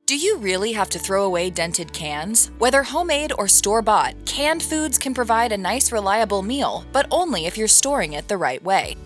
Do you really have to throw away dented cans? Whether homemade or store-bought, canned foods can provide a nice, reliable meal, but only if you're storing it the right way.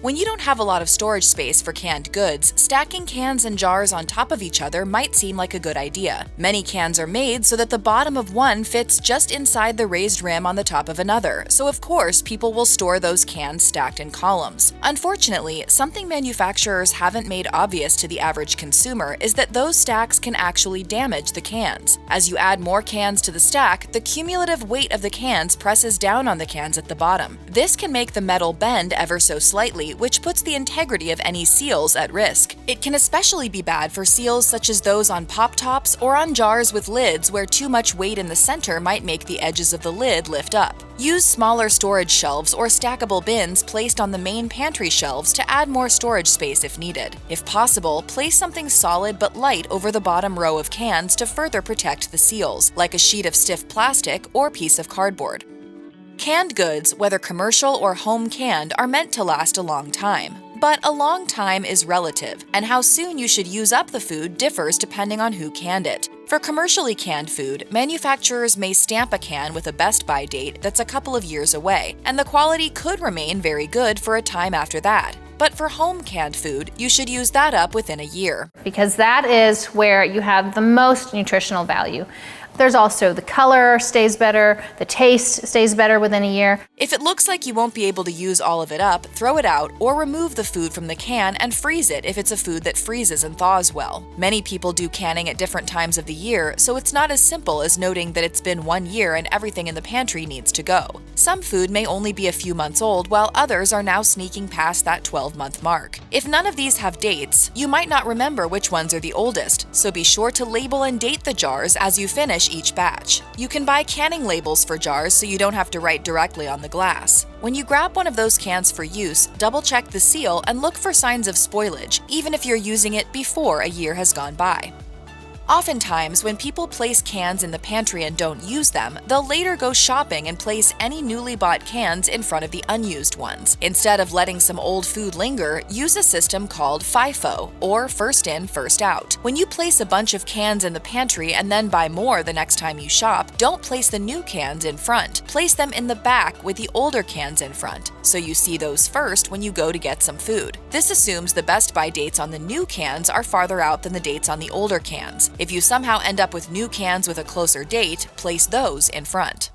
When you don't have a lot of storage space for canned goods, stacking cans and jars on top of each other might seem like a good idea. Many cans are made so that the bottom of one fits just inside the raised rim on the top of another, so of course people will store those cans stacked in columns. Unfortunately, something manufacturers haven't made obvious to the average consumer is that those stacks can actually damage the cans. As you add more cans to the stack, the cumulative weight of the cans presses down on the cans at the bottom. This can make the metal bend ever so slightly, which puts the integrity of any seals at risk. It can especially be bad for seals such as those on pop tops or on jars with lids where too much weight in the center might make the edges of the lid lift up. Use smaller storage shelves or stackable bins placed on the main pantry shelves to add more storage space if needed. If possible, place something solid but light over the bottom row of cans to further protect the seals, like a sheet of stiff plastic or piece of cardboard. Canned goods, whether commercial or home canned, are meant to last a long time. But a long time is relative, and how soon you should use up the food differs depending on who canned it. For commercially canned food, manufacturers may stamp a can with a best-by date that's a couple of years away, and the quality could remain very good for a time after that. But for home canned food, you should use that up within a year. Because that is where you have the most nutritional value. There's also the color stays better, the taste stays better within a year. If it looks like you won't be able to use all of it up, throw it out or remove the food from the can and freeze it if it's a food that freezes and thaws well. Many people do canning at different times of the year, so it's not as simple as noting that it's been 1 year and everything in the pantry needs to go. Some food may only be a few months old, while others are now sneaking past that 12-month mark. If none of these have dates, you might not remember which ones are the oldest, so be sure to label and date the jars as you finish each batch. You can buy canning labels for jars so you don't have to write directly on the glass. When you grab one of those cans for use, double-check the seal and look for signs of spoilage, even if you're using it before a year has gone by. Oftentimes, when people place cans in the pantry and don't use them, they'll later go shopping and place any newly bought cans in front of the unused ones. Instead of letting some old food linger, use a system called FIFO, or first in, first out. When you place a bunch of cans in the pantry and then buy more the next time you shop, don't place the new cans in front. Place them in the back with the older cans in front, so you see those first when you go to get some food. This assumes the best buy dates on the new cans are farther out than the dates on the older cans. If you somehow end up with new cans with a closer date, place those in front.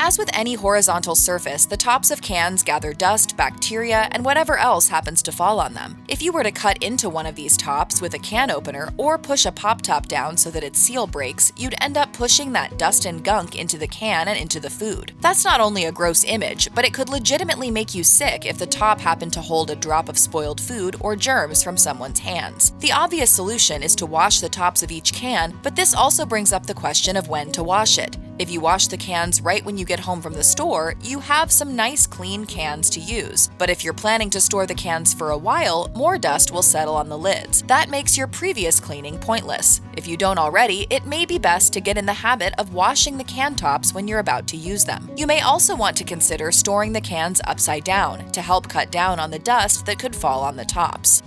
As with any horizontal surface, the tops of cans gather dust, bacteria, and whatever else happens to fall on them. If you were to cut into one of these tops with a can opener or push a pop top down so that its seal breaks, you'd end up pushing that dust and gunk into the can and into the food. That's not only a gross image, but it could legitimately make you sick if the top happened to hold a drop of spoiled food or germs from someone's hands. The obvious solution is to wash the tops of each can, but this also brings up the question of when to wash it. If you wash the cans right when you get home from the store, you have some nice clean cans to use. But if you're planning to store the cans for a while, more dust will settle on the lids. That makes your previous cleaning pointless. If you don't already, it may be best to get in the habit of washing the can tops when you're about to use them. You may also want to consider storing the cans upside down to help cut down on the dust that could fall on the tops.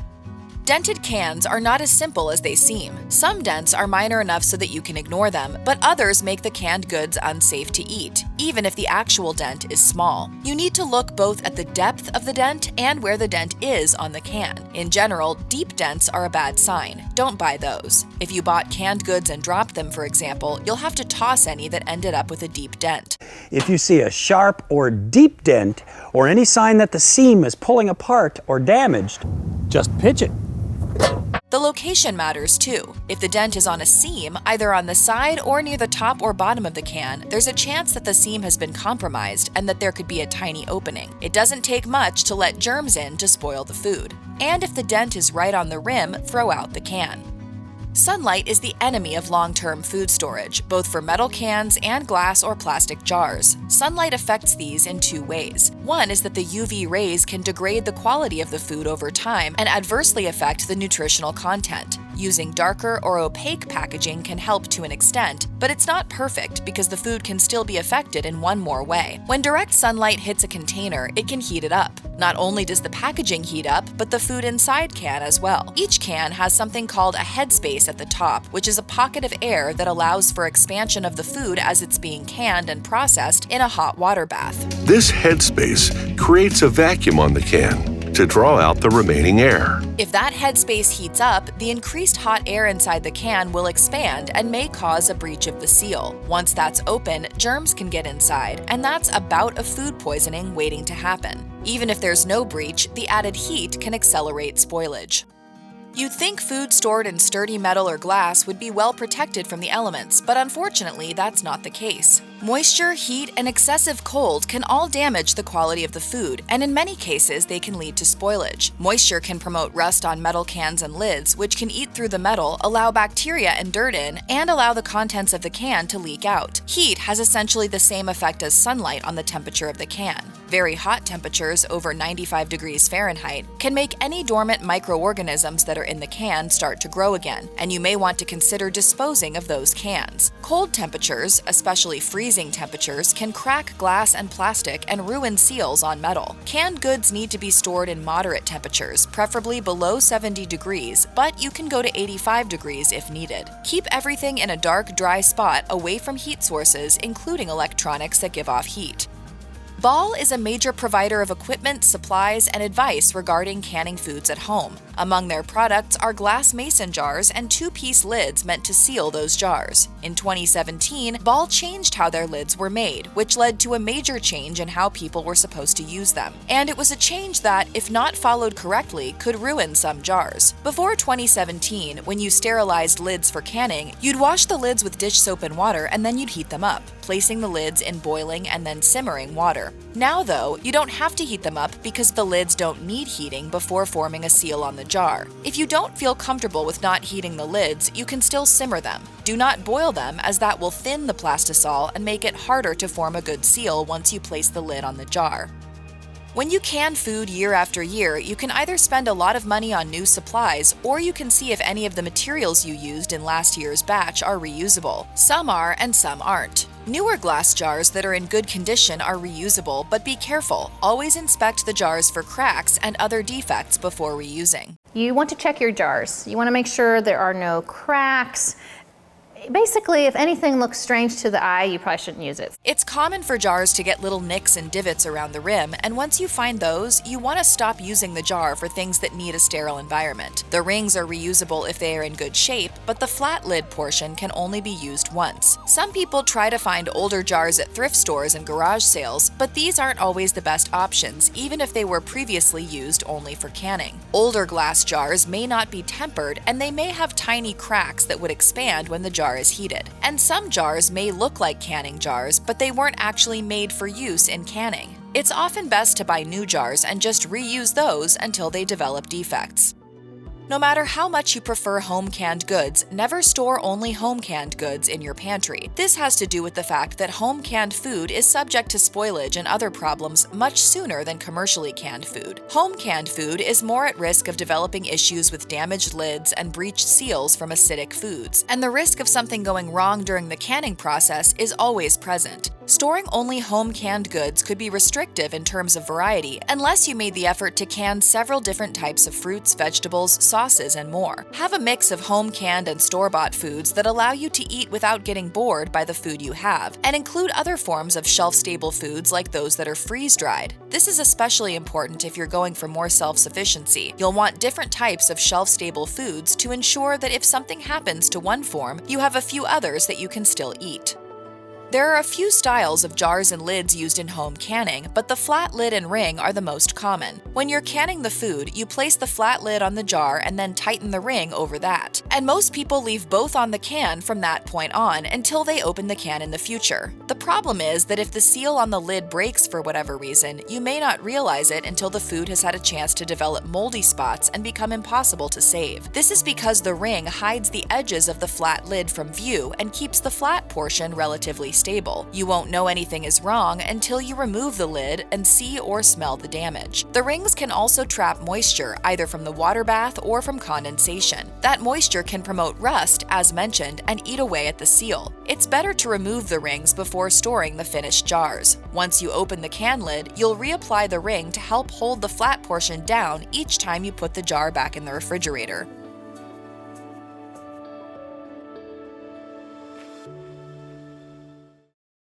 Dented cans are not as simple as they seem. Some dents are minor enough so that you can ignore them, but others make the canned goods unsafe to eat, even if the actual dent is small. You need to look both at the depth of the dent and where the dent is on the can. In general, deep dents are a bad sign. Don't buy those. If you bought canned goods and dropped them, for example, you'll have to toss any that ended up with a deep dent. If you see a sharp or deep dent, or any sign that the seam is pulling apart or damaged, just pitch it. The location matters too. If the dent is on a seam, either on the side or near the top or bottom of the can, there's a chance that the seam has been compromised and that there could be a tiny opening. It doesn't take much to let germs in to spoil the food. And if the dent is right on the rim, throw out the can. Sunlight is the enemy of long-term food storage, both for metal cans and glass or plastic jars. Sunlight affects these in two ways. One is that the UV rays can degrade the quality of the food over time and adversely affect the nutritional content. Using darker or opaque packaging can help to an extent, but it's not perfect because the food can still be affected in one more way. When direct sunlight hits a container, it can heat it up. Not only does the packaging heat up, but the food inside can as well. Each can has something called a headspace at the top, which is a pocket of air that allows for expansion of the food as it's being canned and processed in a hot water bath. This headspace creates a vacuum on the can to draw out the remaining air. If that headspace heats up, the increased hot air inside the can will expand and may cause a breach of the seal. Once that's open, germs can get inside, and that's a bout of food poisoning waiting to happen. Even if there's no breach, the added heat can accelerate spoilage. You'd think food stored in sturdy metal or glass would be well protected from the elements, but unfortunately, that's not the case. Moisture, heat, and excessive cold can all damage the quality of the food, and in many cases, they can lead to spoilage. Moisture can promote rust on metal cans and lids, which can eat through the metal, allow bacteria and dirt in, and allow the contents of the can to leak out. Heat has essentially the same effect as sunlight on the temperature of the can. Very hot temperatures, over 95 degrees Fahrenheit, can make any dormant microorganisms that are in the can start to grow again, and you may want to consider disposing of those cans. Cold temperatures, especially freezing temperatures, can crack glass and plastic and ruin seals on metal. Canned goods need to be stored in moderate temperatures, preferably below 70 degrees, but you can go to 85 degrees if needed. Keep everything in a dark, dry spot away from heat sources, including electronics that give off heat. Ball is a major provider of equipment, supplies, and advice regarding canning foods at home. Among their products are glass mason jars and two-piece lids meant to seal those jars. In 2017, Ball changed how their lids were made, which led to a major change in how people were supposed to use them. And it was a change that, if not followed correctly, could ruin some jars. Before 2017, when you sterilized lids for canning, you'd wash the lids with dish soap and water and then you'd heat them up, placing the lids in boiling and then simmering water. Now, though, you don't have to heat them up because the lids don't need heating before forming a seal on the jar. If you don't feel comfortable with not heating the lids, you can still simmer them. Do not boil them, as that will thin the plastisol and make it harder to form a good seal once you place the lid on the jar. When you can food year after year, you can either spend a lot of money on new supplies, or you can see if any of the materials you used in last year's batch are reusable. Some are and some aren't. Newer glass jars that are in good condition are reusable, but be careful. Always inspect the jars for cracks and other defects before reusing. You want to check your jars. You want to make sure there are no cracks. Basically, if anything looks strange to the eye, you probably shouldn't use it. It's common for jars to get little nicks and divots around the rim, and once you find those, you want to stop using the jar for things that need a sterile environment. The rings are reusable if they are in good shape, but the flat lid portion can only be used once. Some people try to find older jars at thrift stores and garage sales, but these aren't always the best options, even if they were previously used only for canning. Older glass jars may not be tempered, and they may have tiny cracks that would expand when the jar is heated. And some jars may look like canning jars, but they weren't actually made for use in canning. It's often best to buy new jars and just reuse those until they develop defects. No matter how much you prefer home canned goods, never store only home canned goods in your pantry. This has to do with the fact that home canned food is subject to spoilage and other problems much sooner than commercially canned food. Home canned food is more at risk of developing issues with damaged lids and breached seals from acidic foods, and the risk of something going wrong during the canning process is always present. Storing only home canned goods could be restrictive in terms of variety unless you made the effort to can several different types of fruits, vegetables, sauces, and more. Have a mix of home canned and store-bought foods that allow you to eat without getting bored by the food you have, and include other forms of shelf-stable foods like those that are freeze-dried. This is especially important if you're going for more self-sufficiency. You'll want different types of shelf-stable foods to ensure that if something happens to one form, you have a few others that you can still eat. There are a few styles of jars and lids used in home canning, but the flat lid and ring are the most common. When you're canning the food, you place the flat lid on the jar and then tighten the ring over that. And most people leave both on the can from that point on until they open the can in the future. The problem is that if the seal on the lid breaks for whatever reason, you may not realize it until the food has had a chance to develop moldy spots and become impossible to save. This is because the ring hides the edges of the flat lid from view and keeps the flat portion relatively stable. You won't know anything is wrong until you remove the lid and see or smell the damage. The rings can also trap moisture, either from the water bath or from condensation. That moisture can promote rust, as mentioned, and eat away at the seal. It's better to remove the rings before storing the finished jars. Once you open the can lid, you'll reapply the ring to help hold the flat portion down each time you put the jar back in the refrigerator.